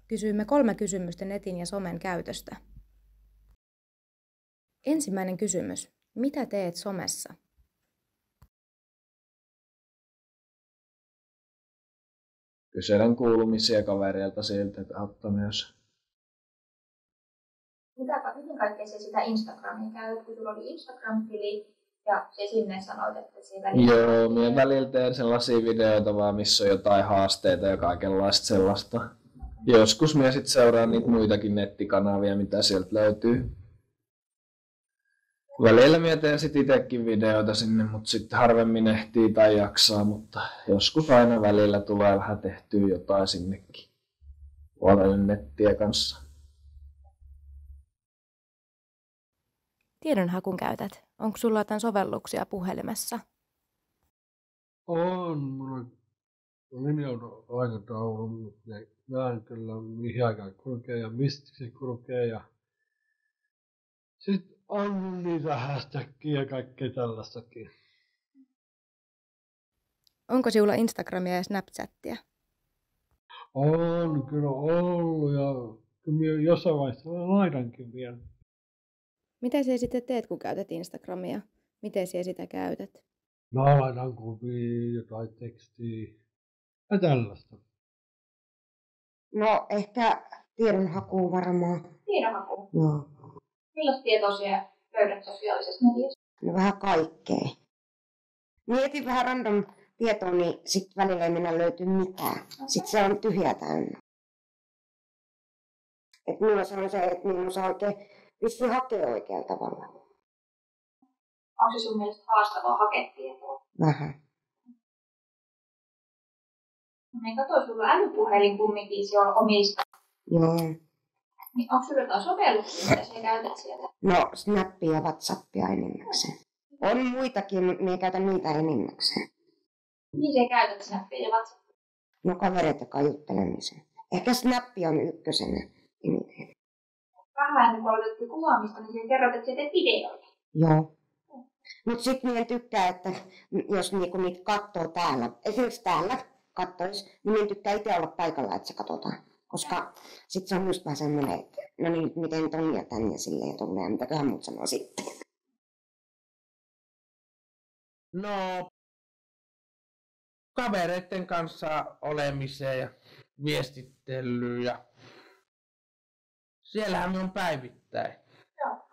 Kysyimme 3 kysymystä netin ja somen käytöstä. Ensimmäinen kysymys. Mitä teet somessa? Kyselen kuulumisia kavereilta sieltä kautta myös. Miten kaikkea se sitä Instagramia käytät, kun sulla oli Instagram-tili ja se sinne sanoit, että siinä... Joo, minä välillä teen sellaisia videoita vaan, missä on jotain haasteita ja kaikenlaista sellaista. Joskus minä sitten seuraan niitä muitakin nettikanavia, mitä sieltä löytyy. Välillä minä teen sitten itsekin videoita sinne, mutta sitten harvemmin ehtii tai jaksaa, mutta joskus aina välillä tulee vähän tehtyä jotain sinnekin puolelle nettiä kanssa. Tiedonhakun käytät. Onko sulla jotain sovelluksia puhelimessa? On, mulla nimi on aikataulu, mutta ne näen kyllä mihin aikaan kulkee ja mistä se kulkee. Ja sitten on niitä hashtagia ja kaikkea tällaistakin. Onko sinulla Instagramia ja Snapchatia? On kyllä ollut ja kyllä jossain vaiheessa laitankin vielä. Mitä sinä sitten teet, kun käytät Instagramia? Miten sinä sitä käytät? No laitan kuvia, jotain tekstiä ja tällaista. No ehkä tiedonhakuun varmaan. Tiedonhaku. Joo. Millaista tietoa sinä löydät sosiaalisessa mediassa? No vähän kaikkea. Mietin vähän random tietoa, niin sit välillä ei mennä löytyy mitään. Sitten se on tyhjä täynnä. Et minulla se on se, että minun osaa oikein vissiin hakea oikealla tavalla. Onko se sun mielestä haastavaa hakea tietoa? Vähän. Mä katsoin, sulla on älypuhelin kumminkin siellä omista. Joo. Niin onko sulla jotain sovelluksia, mitä sä käytät sieltä? No Snappia ja Whatsappia enimmäkseen. On muitakin, mutta minä käytän niitä enimmäkseen. Niin sä käytät Snappia ja Whatsappia? No kavereita kai juttelemisen. Ehkä Snappi on ykkösenä eniten. Vähän ennen kuin aloitettiin kuvaamista, niin sä kerrot, että sä teet videoita. Joo. Mutta sitten minä tykkää, että jos niinku niitä katsoo täällä, esimerkiksi täällä kattois, niin minä tykkää itse olla paikalla, että se katsotaan. Koska sitten se on just vähän semmoinen, että no niin, miten ton ja tän ja silleen ja tolleen ja mitäköhän muut sanoo sitten. No, kavereiden kanssa olemiseen ja viestittelyyn ja siellähän me on päivittäin. Joo.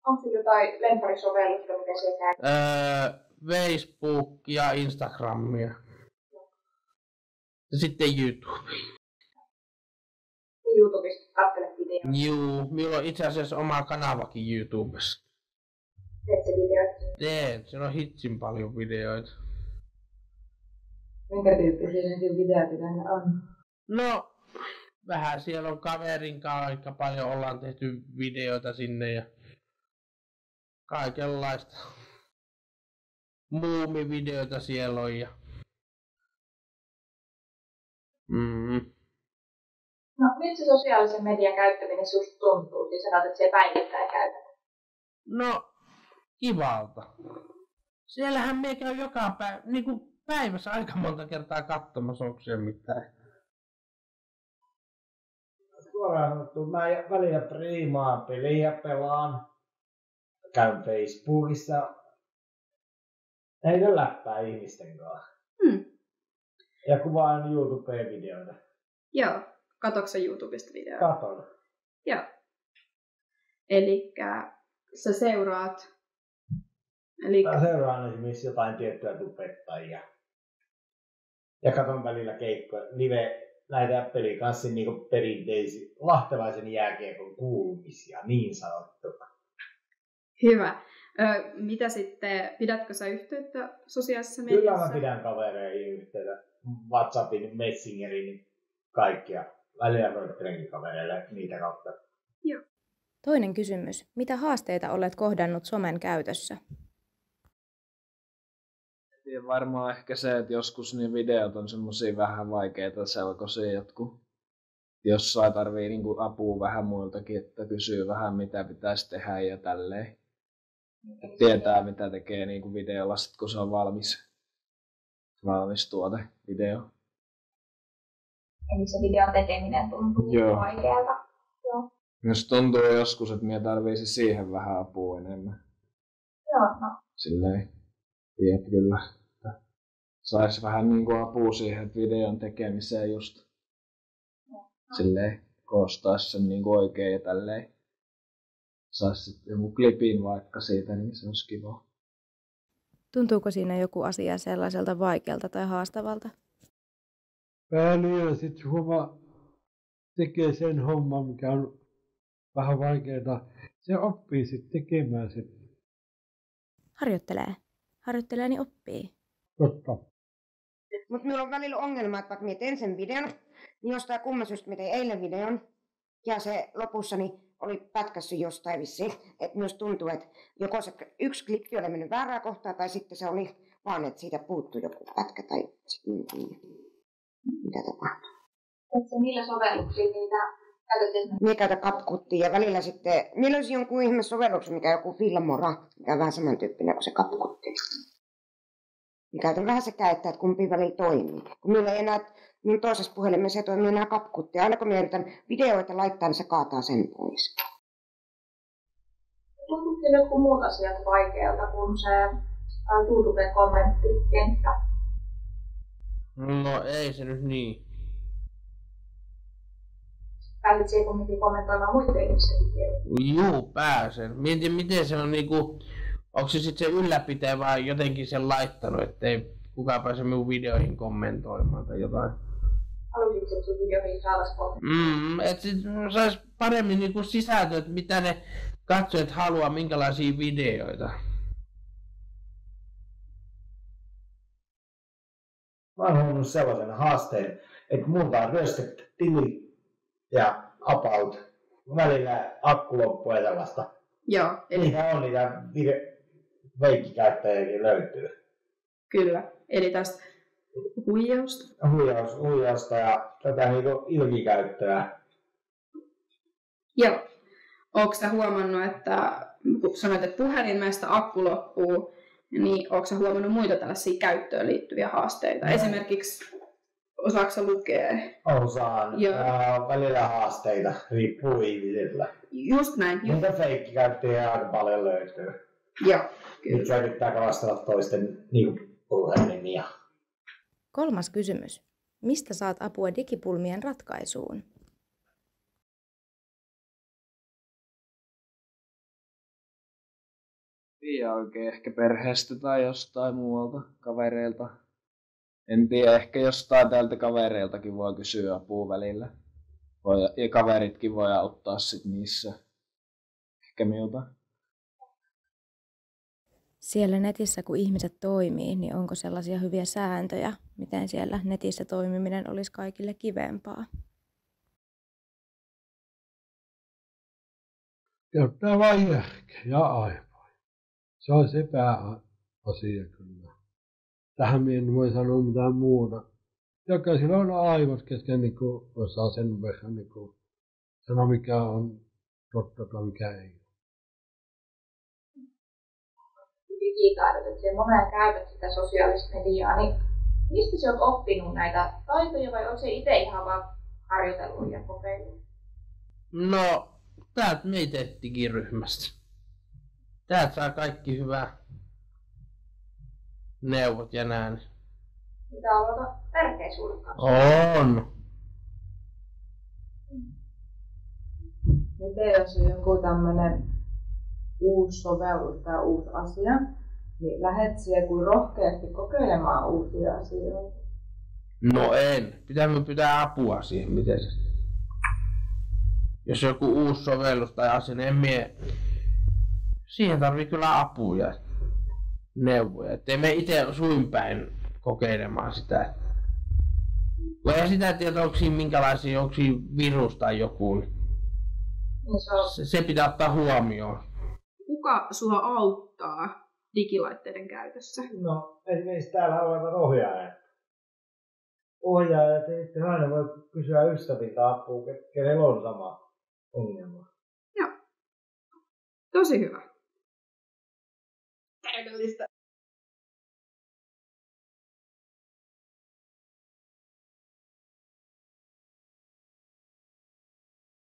Onko sinulla jotain lempparisovellusta, mitä se käy? Facebook ja Instagramia. Ja sitten YouTube. YouTubesta katselet videoita. Juu, minulla on itse asiassa oma kanavakin YouTubessa. Teet sä videoita? Teen, siellä on hitsin paljon videoita. Minkä tyyppisiä ne videoita tänne on? No, vähän siellä on kaverin kanssa aika paljon ollaan tehty videoita sinne ja kaikenlaista. Muumivideoita siellä on ja... No, miltä se sosiaalisen median käyttäminen susta tuntuu? Siis sanot, että se päivittäin käytät. No, kivalta. Siellähän me käy joka päivä, niinku päivässä aika monta kertaa katsomassa, onko siellä mitään. Suoraan sanottu, mä välillä priimaan peliä pelaan. Käyn Facebookissa. Heitän läppää ihmisten kanssa. Ja kuvaan YouTube-videoita. Joo. Katoksa sä YouTubesta videoita? Katon. Joo. Elikkä sä seuraat... Mä seuraan esimerkiksi jotain tiettyä tubettajia. Ja katon välillä keikkoja, näitä pelikanssin niinku perinteisiä lahtelaisen jääkiekon kuulumisia, niin sanottuna. Hyvä. Mitä sitten, pidätkö sä yhteyttä sosiaalisessa mediassa? Kyllä mä pidän kavereihin yhteyttä. WhatsAppin, Messengerin, kaikkia. Välillä roittelenkin kavereille niitä kautta. Joo. Toinen kysymys. Mitä haasteita olet kohdannut somen käytössä? Varmaan ehkä se, että joskus niin videot on semmosia vähän vaikeita selkoisia jotkut. Jossain tarvii niinku apua vähän muiltakin, että kysyy vähän mitä pitäisi tehdä ja tälleen. Et tietää mitä tekee niinku videolla sit kun se on valmis tuote, video. Eli se videon tekeminen tuntuu vaikealta. Joo. Myös tuntuu joskus, että minä tarvitsin siihen vähän apua enemmän. Joo, no. Silleen, tiedät kyllä, että sais vähän niinku apua siihen videon tekemiseen just. Silleen, koostaisi sen niinku oikein ja tälleen. Sais sitten joku klipin vaikka siitä, niin se olisi kiva. Tuntuuko siinä joku asia sellaiselta vaikealta tai haastavalta? Väliä sitten huomaa tekee sen homman, mikä on vähän vaikeaa. Se oppii sitten tekemään sen. Harjoittelee, niin oppii. Totta. Mutta minulla on välillä ongelma, että vaikka minä teen sen videon, niin jostain kumman syystä minä tein eilen videon. Ja se lopussa niin oli pätkässyt jostain vissiin. Että myös tuntuu, että joko se yksi klippi oli mennyt väärää kohtaa, tai sitten se oli vaan, että siitä puuttui joku pätkä tai mitä tapahtui. Millä sovelluksilla niitä käytetään? Minä käytän CapCutia ja välillä sitten, minä löysin jonkun ihme sovelluksen, mikä on joku Filmora, mikä on vähän samantyyppinen kuin se CapCut. Minä käytän vähän sekä, että kumpi välillä toimii. Kun minulla ei enää, minun toisessa puhelimessa ei toimi enää CapCut. Aina kun minä yritän videoita laittaa, niin se kaataa sen pois. Tuntuuko jotkut muut asiat vaikealta kuin se YouTube-kommenttikenttä? No ei se nyt niin. Pääsit siihen kumminkin kommentoimaan muiden ihmisten videoita? Juu, pääsen. Mietin miten se on niinku, onko se sitten se ylläpitäjä vai jotenkin sen laittanut, ettei kukaan pääse minun videoihin kommentoimaan tai jotain. Haluaisitko, että sun videoihin saataisiin kommentoimaan? Että sitten sais paremmin niinku sisältöä, että mitä ne katsojat haluaa, minkälaisia videoita. Mä oon huomannut sellaisen haasteen, että multa on ryöstetty tili ja about välillä akku loppuu ja tällaista. Joo, eli Niitä on niitä veikkikäyttäjiäkin löytyy. kyllä. Eli tästä huijausta. Huijausta ja tätä niinku ilkikäyttöä. Joo. Oletko sä huomannut, että kun sanoit, että puhelimesta akku loppuu, niin oletko sä huomannut muita tällaisia käyttöön liittyviä haasteita? No. Esimerkiksi osaatko sä lukea? Osaan. Joo. Välillä haasteita, riippuu ihmisillä. Just näin. Niitä feikkikäyttäjiä aika paljon löytyy. Joo, kyllä. Nyt yrittää kalastella toisten puhelimia. 3. kysymys. Mistä saat apua digipulmien ratkaisuun? Tiedä oikein, ehkä perheestä tai jostain muualta, kavereilta. En tiedä, ehkä jostain täältä kavereiltakin voi kysyä apua välillä. Ja kaveritkin voi auttaa sit niissä. Ehkä minulta. Siellä netissä, kun ihmiset toimii, niin onko sellaisia hyviä sääntöjä, miten siellä netissä toimiminen olisi kaikille kivempaa? Käyttää vain järkeä ja aivoja. Se on se pääasia kyllä. Tähän minä en voi sanoa mitään muuta. Jokaisella on aivot kesken, niin kuin osaa sen verran niin kuin sanoa, mikä on totta tai mikä ei. Digitaidot, että siellä moneen käytät sitä sosiaalista mediaa, niin mistä sä oot oppinut näitä taitoja vai oot se itse ihan vaan harjoitellut ja kokeillut? No, täältä me itse digiryhmästä. Täältä saa kaikki hyvää neuvot ja näin. Mitä on aika tärkeä sulle kanssa? On. Miten jos on joku tämmöinen uusi sovellus tai uusi asia, niin lähdet siihen kuin rohkeasti kokeilemaan uusia asioita? No en. Pitää apua siihen, miten se. Jos joku uusi sovellus tai asia, niin en mie. Siihen tarvii kyllä apua ja neuvoja. Ettei me itse suinpäin kokeilemaan sitä. Kun ei sitä tiedä, onko siinä minkälaisia, onko siinä virus tai joku. Se pitää ottaa huomioon. Kuka sua auttaa digilaitteiden käytössä? No, esimerkiksi täällä olevat ohjaajat. Ohjaajat, sitten aina voi kysyä ystäviltä apua, kenellä on sama ongelma. Joo. Tosi hyvä. Täydellistä.